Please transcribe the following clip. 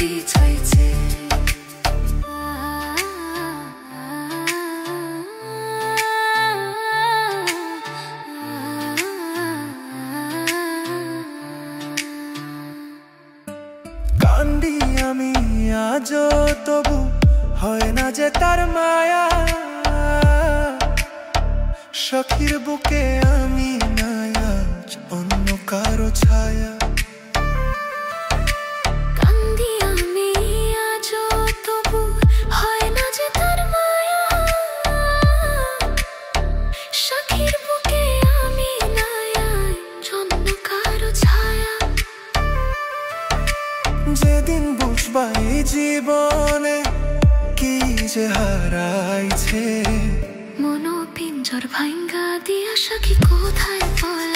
বিছাইছে। কান্দি আমি আজও, তবু হয় না যে তার মায়া। সখীর বুকে আমি নাই আজ অন্য কারো ছায়া। কান্দি আমি আজও, তবু হয় না যে তার মায়া। সখীর বুকে আমি নাই আজ অন্য কারো ছায়া। যেদিন বুঝবা এই জীবনে কি যে হারাইছে, মনো পিঞ্জর ভাঙ্গা দিয়া সখী কোথায় পলা।